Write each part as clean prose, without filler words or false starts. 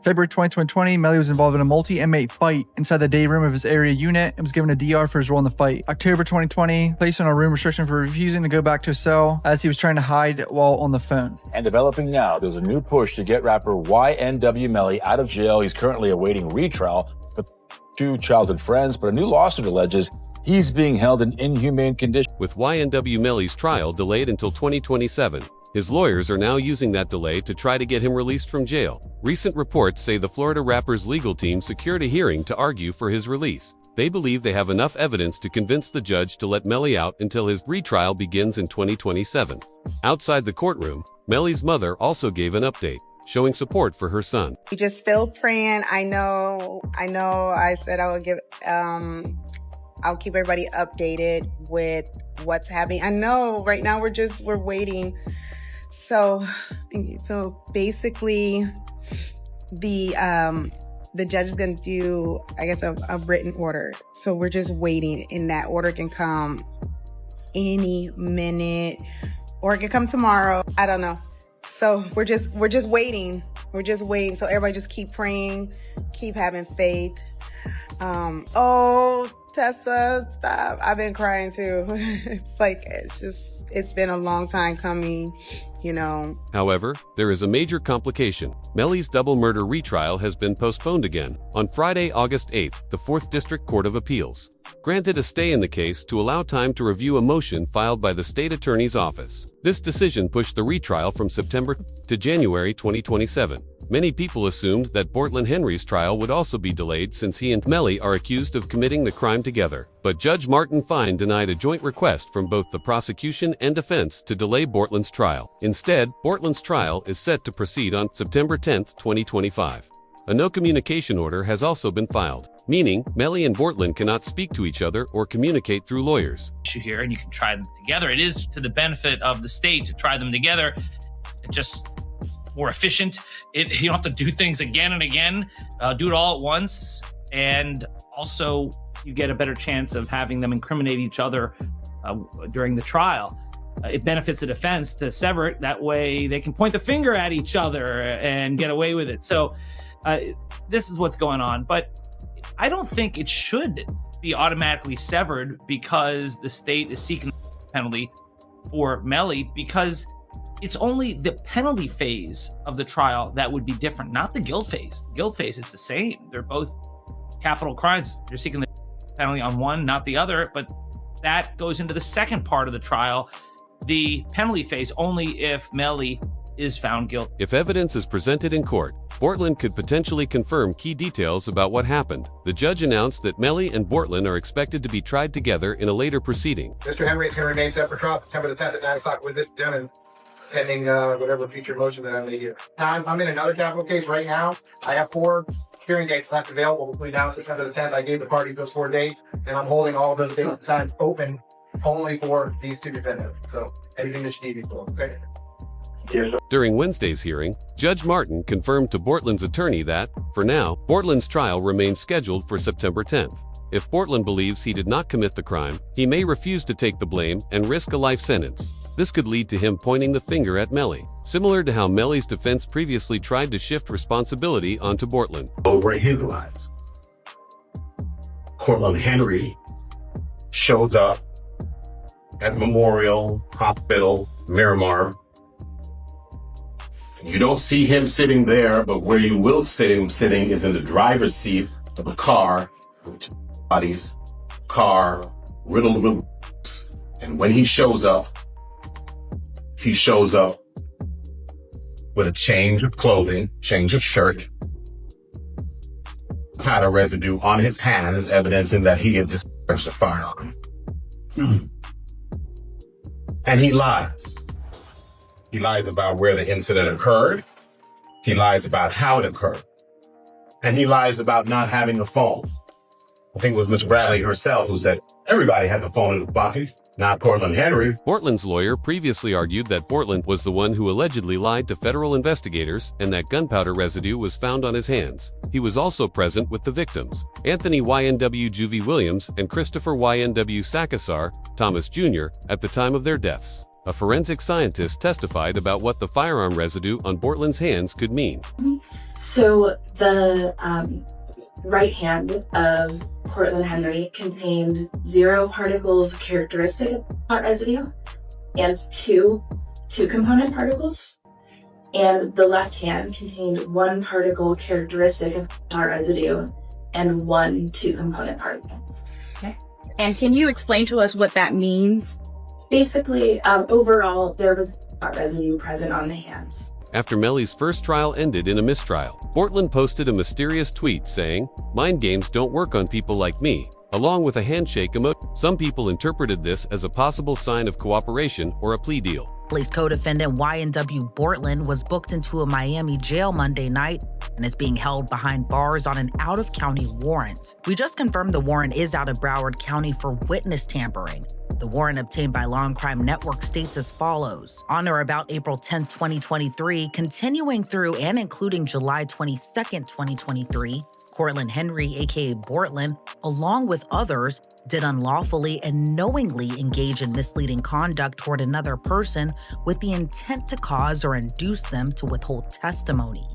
February 2020, Melly was involved in a multi-inmate fight inside the day room of his area unit and was given a DR for his role in the fight. October 2020, placed on a room restriction for refusing to go back to his cell as he was trying to hide while on the phone. And developing now, there's a new push to get rapper YNW Melly out of jail. He's currently awaiting retrial for 2 childhood friends, but a new lawsuit alleges he's being held in inhumane conditions. With YNW Melly's trial delayed until 2027, his lawyers are now using that delay to try to get him released from jail. Recent reports say the Florida rapper's legal team secured a hearing to argue for his release. They believe they have enough evidence to convince the judge to let Melly out until his retrial begins in 2027. Outside the courtroom, Melly's mother also gave an update, showing support for her son. We just still praying. I know I said I would give, I'll keep everybody updated with what's happening. I know right now we're waiting. So basically the judge is going to do, I guess, a written order. So we're just waiting, and that order can come any minute, or it can come tomorrow. I don't know. So we're just waiting. We're just waiting. So everybody just keep praying, keep having faith. Oh, Tessa, stop. I've been crying too. It's been a long time coming, you know. However, there is a major complication. Melly's double murder retrial has been postponed again. On Friday, August 8th, the 4th District Court of Appeals granted a stay in the case to allow time to review a motion filed by the state attorney's office. This decision pushed the retrial from September to January 2027. Many people assumed that Bortlen Henry's trial would also be delayed since he and Melly are accused of committing the crime together. But Judge Martin Fine denied a joint request from both the prosecution and defense to delay Bortlen's trial. Instead, Bortlen's trial is set to proceed on September 10, 2025. A no communication order has also been filed, meaning Melly and Bortlen cannot speak to each other or communicate through lawyers. Issue here, and you can try them together. It is to the benefit of the state to try them together. It just more efficient. You don't have to do things again and again. Do it all at once, and also you get a better chance of having them incriminate each other during the trial. It benefits the defense to sever it. That way they can point the finger at each other and get away with it. So this is what's going on. But I don't think it should be automatically severed because the state is seeking a penalty for Melly, because it's only the penalty phase of the trial that would be different, not the guilt phase. The guilt phase is the same. They're both capital crimes. You're seeking the penalty on one, not the other, but that goes into the second part of the trial, the penalty phase, only if Melly is found guilty. If evidence is presented in court, Bortlen could potentially confirm key details about what happened. The judge announced that Melly and Bortlen are expected to be tried together in a later proceeding. Mr. Henry is going to remain set for trial September the 10th at 9 o'clock with this gentleman, pending whatever future motion that I may hear. I'm in another capital case right now. I have 4 hearing dates left available between now and September the 10th. I gave the parties those 4 dates, and I'm holding all of those dates and times open only for these 2 defendants. So anything that you need for, okay? During Wednesday's hearing, Judge Martin confirmed to Bortlen's attorney that, for now, Bortlen's trial remains scheduled for September 10th. If Bortlen believes he did not commit the crime, he may refuse to take the blame and risk a life sentence. This could lead to him pointing the finger at Melly, similar to how Melly's defense previously tried to shift responsibility onto Bortlen. Over his lives. Bortlen Henry shows up at Memorial Hospital, Miramar. You don't see him sitting there, but where you will see him sitting is in the driver's seat of the car, bodies, car riddled with, and when he shows up with a change of clothing, change of shirt, powder residue on his hands, evidencing that he had discharged a firearm. And he lies. He lies about where the incident occurred. He lies about how it occurred. And he lies about not having a phone. I think it was Miss Bradley herself who said, everybody has a phone in his pocket, not Bortlen Henry. Bortlen's lawyer previously argued that Bortlen was the one who allegedly lied to federal investigators and that gunpowder residue was found on his hands. He was also present with the victims, Anthony YNW Juvie Williams and Christopher YNW Sakasar Thomas Jr., at the time of their deaths. A forensic scientist testified about what the firearm residue on Bortland's hands could mean. So the right hand of Cortland Henry contained 0 particles characteristic of hot residue and two component particles. And the left hand contained 1 particle characteristic of hot residue and 1 2-component particle. Okay. And can you explain to us what that means? Basically, overall, there was hot residue present on the hands. After Melly's first trial ended in a mistrial, Bortland posted a mysterious tweet saying, "Mind games don't work on people like me," along with a handshake emoji. Some people interpreted this as a possible sign of cooperation or a plea deal. Melly's co-defendant YNW Bortland was booked into a Miami jail Monday night and is being held behind bars on an out-of-county warrant. We just confirmed the warrant is out of Broward County for witness tampering. The warrant obtained by Law and Crime Network states as follows. On or about April 10, 2023, continuing through and including July 22, 2023, Cortland Henry, aka Bortland, along with others, did unlawfully and knowingly engage in misleading conduct toward another person with the intent to cause or induce them to withhold testimony.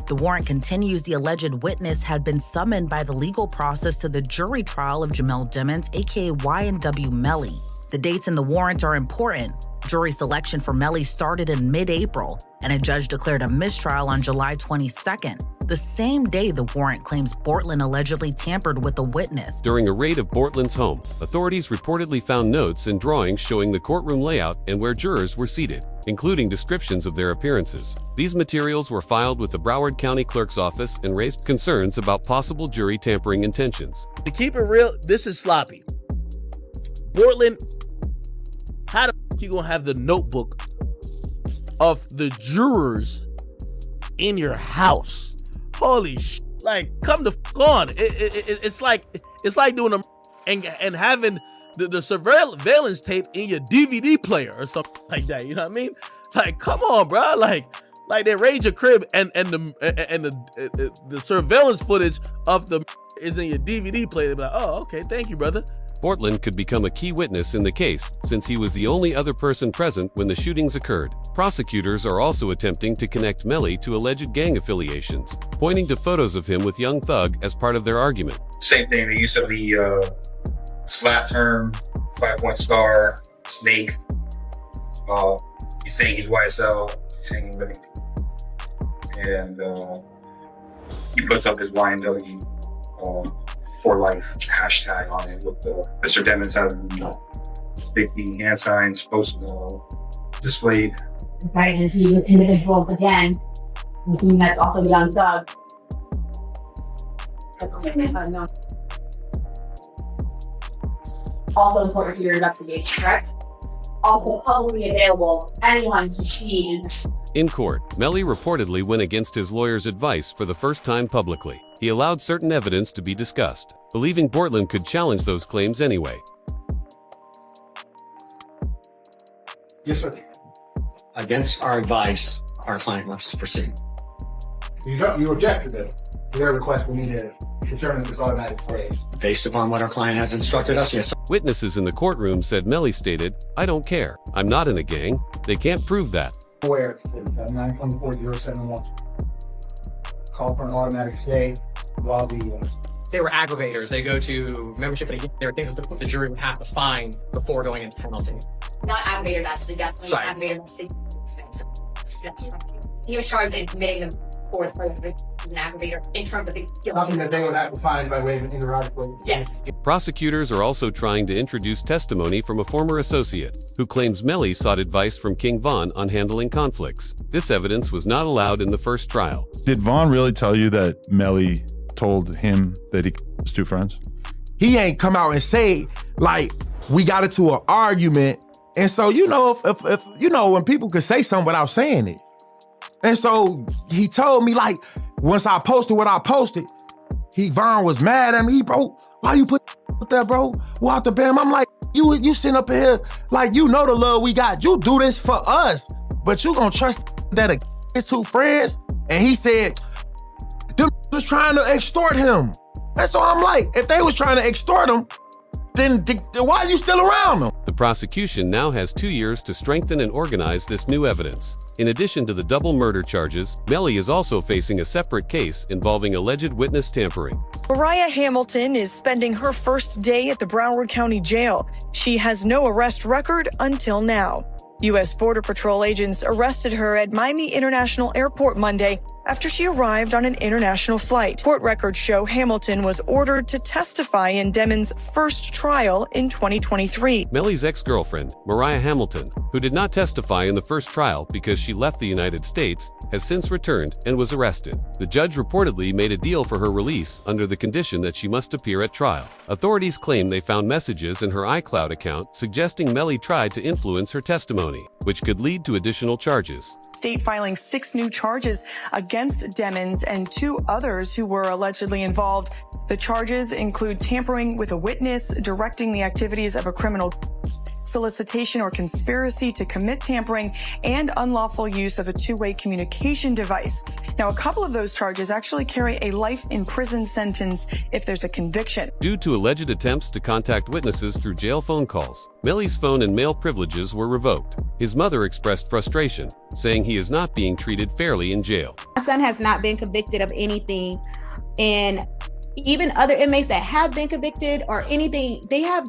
The warrant continues the alleged witness had been summoned by the legal process to the jury trial of Jamel Dimmons, aka YNW Melly. The dates in the warrant are important. Jury selection for Melly started in mid-April, and a judge declared a mistrial on July 22nd, the same day the warrant claims Bortland allegedly tampered with the witness. During a raid of Bortland's home, authorities reportedly found notes and drawings showing the courtroom layout and where jurors were seated, including descriptions of their appearances. These materials were filed with the Broward County Clerk's office and raised concerns about possible jury tampering intentions. To keep it real, this is sloppy. Bortland, how the f you gonna have the notebook of the jurors in your house? Holy sh! Like, come the f on! It's like doing a and having the surveillance tape in your DVD player or something like that. You know what I mean? Like, come on, bro! Like they raid your crib and the surveillance footage of the is in your DVD player. Like, oh, okay, thank you, brother. Bortland could become a key witness in the case since he was the only other person present when the shootings occurred. Prosecutors are also attempting to connect Melly to alleged gang affiliations, pointing to photos of him with Young Thug as part of their argument. Same thing, the use of the slap term, 5-point star, snake. He's saying he's YSL, he's saying he's and he puts up his YNW for life hashtag on it with the Mr. Demons having big D hand signs displayed. Okay, and see with individuals again. I'm assuming that's also Young Thug. Also important to your investigation, correct? Also publicly available, anyone can see. In court, Melly reportedly went against his lawyer's advice for the first time publicly. He allowed certain evidence to be discussed, believing Bortland could challenge those claims anyway. Yes, sir. Against our advice, our client wants to proceed. You objected to their request for me to determine this automatic stay. Based upon what our client has instructed us, yes. Witnesses in the courtroom said Melly stated, "I don't care. I'm not in a gang. They can't prove that." Where 924-071. Call for an automatic stay while they were aggravators. They go to membership and there are things that the jury would have to find before going into penalty. Not aggravator, definitely aggravator. He was charged in committing the fourth for an aggravator in terms of the nothing that they would have to find by way of an interrogatory. Yes. Prosecutors are also trying to introduce testimony from a former associate who claims Melly sought advice from King Von on handling conflicts. This evidence was not allowed in the first trial. Did Von really tell you that Melly told him that he was two friends? He ain't come out and say, like, we got into an argument. And so, you know, if you know, when people could say something without saying it. And so he told me, like, once I posted what I posted, Von was mad at me. Bro, why you put that, bro? What the bam? I'm like, you sitting up here, like, you know the love we got. You do this for us, but you gonna trust that his two friends? And he said, them was trying to extort him. And so I'm like, if they was trying to extort him, then why are you still around him? The prosecution now has 2 years to strengthen and organize this new evidence. In addition to the double murder charges, Melly is also facing a separate case involving alleged witness tampering. Mariah Hamilton is spending her first day at the Broward County Jail. She has no arrest record until now. U.S. Border Patrol agents arrested her at Miami International Airport Monday after she arrived on an international flight. Court records show Hamilton was ordered to testify in Demon's first trial in 2023. Melly's ex-girlfriend, Mariah Hamilton, who did not testify in the first trial because she left the United States, has since returned and was arrested. The judge reportedly made a deal for her release under the condition that she must appear at trial. Authorities claim they found messages in her iCloud account suggesting Melly tried to influence her testimony, which could lead to additional charges. State filing 6 new charges against Demons and 2 others who were allegedly involved. The charges include tampering with a witness, directing the activities of a criminal, solicitation or conspiracy to commit tampering, and unlawful use of a two-way communication device. Now, a couple of those charges actually carry a life in prison sentence if there's a conviction. Due to alleged attempts to contact witnesses through jail phone calls, Melly's phone and mail privileges were revoked. His mother expressed frustration, saying he is not being treated fairly in jail. My son has not been convicted of anything, and even other inmates that have been convicted or anything, they have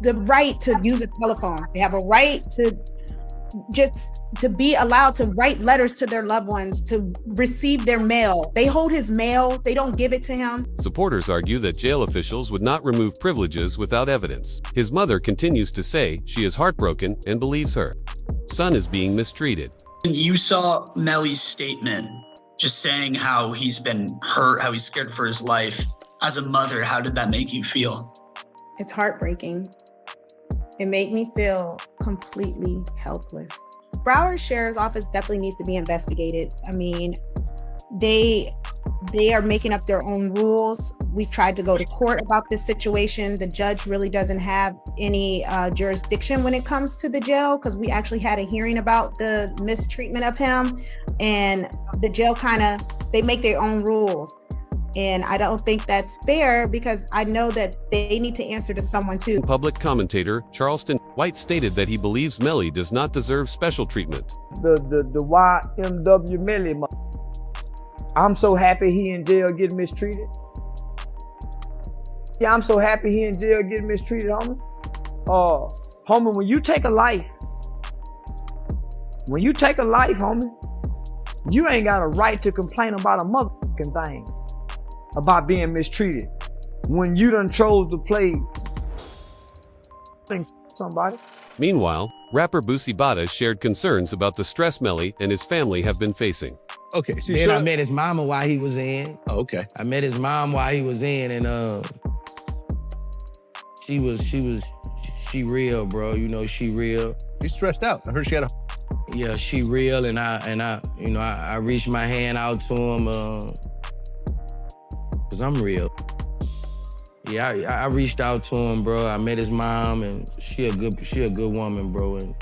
the right to use a telephone. They have a right to just to be allowed to write letters to their loved ones, to receive their mail. They hold his mail, they don't give it to him. Supporters argue that jail officials would not remove privileges without evidence. His mother continues to say she is heartbroken and believes her son is being mistreated. You saw Melly's statement just saying how he's been hurt, how he's scared for his life. As a mother, how did that make you feel? It's heartbreaking. It made me feel completely helpless. Broward Sheriff's Office definitely needs to be investigated. I mean, they are making up their own rules. We've tried to go to court about this situation. The judge really doesn't have any jurisdiction when it comes to the jail, because we actually had a hearing about the mistreatment of him, and the jail they make their own rules. And I don't think that's fair, because I know that they need to answer to someone too. Public commentator Charleston White stated that he believes Melly does not deserve special treatment. The YMW Melly, I'm so happy he in jail getting mistreated. Yeah, I'm so happy he in jail getting mistreated, homie. Homie, when you take a life, homie, you ain't got a right to complain about a motherfucking thing. About being mistreated when you done chose to play somebody. Meanwhile, rapper Boosie Bada shared concerns about the stress Melly and his family have been facing. Okay, so then I met his mama while he was in. Oh, okay. I met his mom while he was in, and she real, bro. You know, she real. She's stressed out. I heard she had a. Yeah, she real, and I reached my hand out to him. Cause I'm real. Yeah, I reached out to him, bro. I met his mom, and she a good woman, bro. And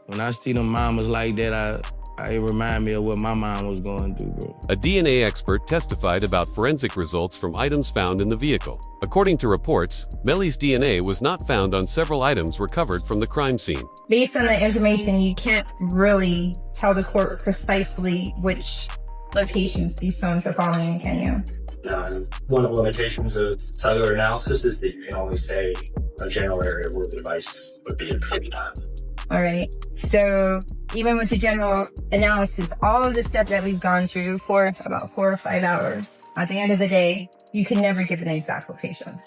when I see them mamas like that, it remind me of what my mom was going through, bro. A DNA expert testified about forensic results from items found in the vehicle. According to reports, Melly's DNA was not found on several items recovered from the crime scene. Based on the information, you can't really tell the court precisely which locations these stones are falling in, can you? One of the limitations of cellular analysis is that you can only say a general area where the device would be impinged on. All right. So even with the general analysis, all of the steps that we've gone through for about 4 or 5 hours, at the end of the day, you can never give an exact location.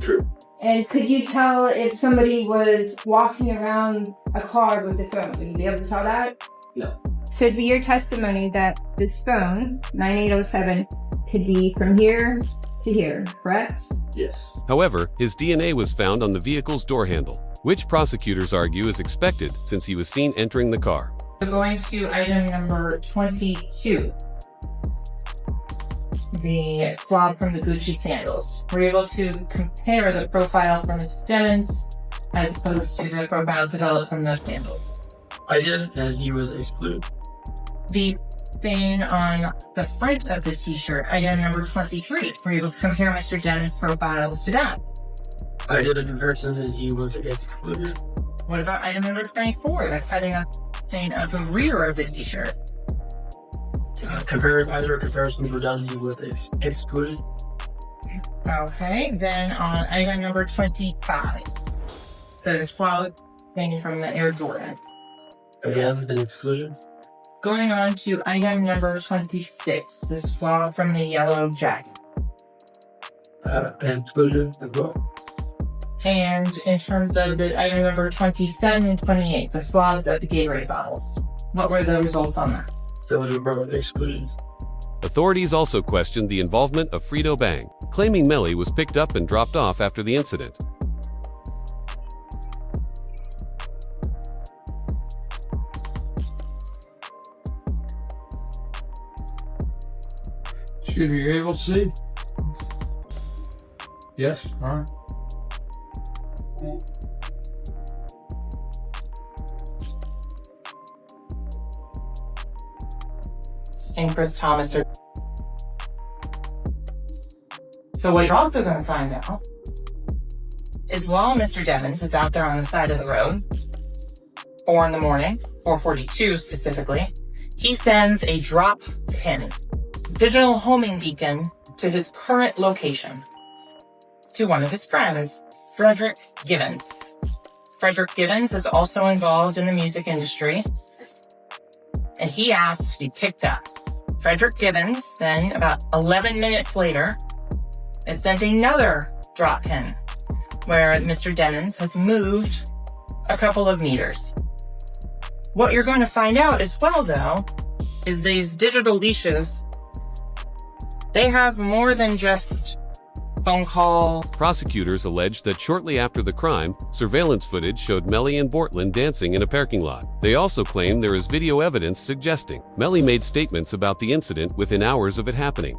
True. And could you tell if somebody was walking around a car with the phone? Would you be able to tell that? No. So it'd be your testimony that this phone, 9807, could be from here to here, correct? Yes. However, his DNA was found on the vehicle's door handle, which prosecutors argue is expected since he was seen entering the car. We're going to item number 22. The swab from the Gucci sandals. We're able to compare the profile from his Demons as opposed to the profile developed from those sandals. I did, and he was excluded. The stain on the front of the t-shirt, item number 23. Were you able to compare Mr. Dennis' profile to that? I did a comparison that he was excluded. What about item number 24, the cutting up stain of the rear of the t-shirt? Either comparisons were done, he was excluded. Okay, then on item number 25, the swab thing from the Air Jordan. Again, an exclusion. Going on to item number 26, the swab from the yellow jacket. An exclusion as well. And in terms of the item number 27 and 28, the swabs of the Gatorade bottles. What were the results on that? Exclusions. Authorities also questioned the involvement of Frito Bang, claiming Melly was picked up and dropped off after the incident. Should be able to see? Yes, all right. And Chris Thomas. So what you're also going to find out is while Mr. Devins is out there on the side of the road, 4 in the morning, 4:42 specifically, he sends a drop pin, digital homing beacon, to his current location to one of his friends, Frederick Givens. Frederick Givens is also involved in the music industry, and he asked to be picked up. Frederick Givens, then, about 11 minutes later, has sent another drop pin where Mr. Devins has moved a couple of meters. What you're going to find out as well, though, is these digital leashes, they have more than just phone call. Prosecutors alleged that shortly after the crime, surveillance footage showed Melly and Bortland dancing in a parking lot. They also claim there is video evidence suggesting Melly made statements about the incident within hours of it happening.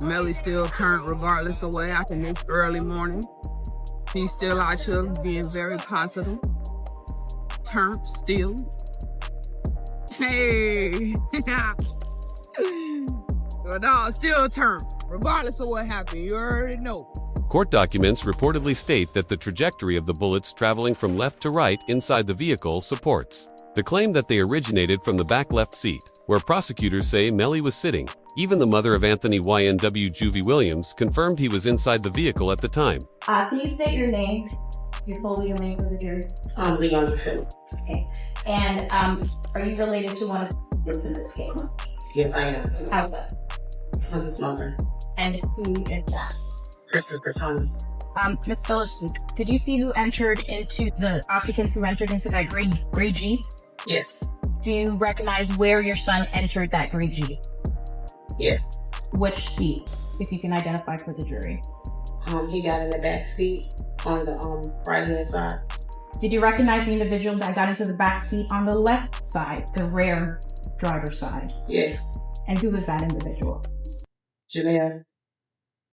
Melly still turned regardless of what happened this early morning. He's still out here being very positive. Turned still. Hey, your dog still turned, regardless of what happened. You already know. Court documents reportedly state that the trajectory of the bullets traveling from left to right inside the vehicle supports the claim that they originated from the back left seat, where prosecutors say Melly was sitting. Even the mother of Anthony YNW Juvie Williams confirmed he was inside the vehicle at the time. Can you state your name? Your full legal name for the jury? Leon Phil. Okay. And are you related to one of the kids in this case? Yes, I am. How's that? His mother. And who is that? Christopher Thomas. Ms. Phillips, did you see who entered into the occupants who entered into that gray Jeep? Yes. Do you recognize where your son entered that gray Jeep? Yes. Which seat, if you can identify for the jury? He got in the back seat on the right hand side. Did you recognize the individual that got into the back seat on the left side, the rear driver's side? Yes. And who was that individual? Janelle.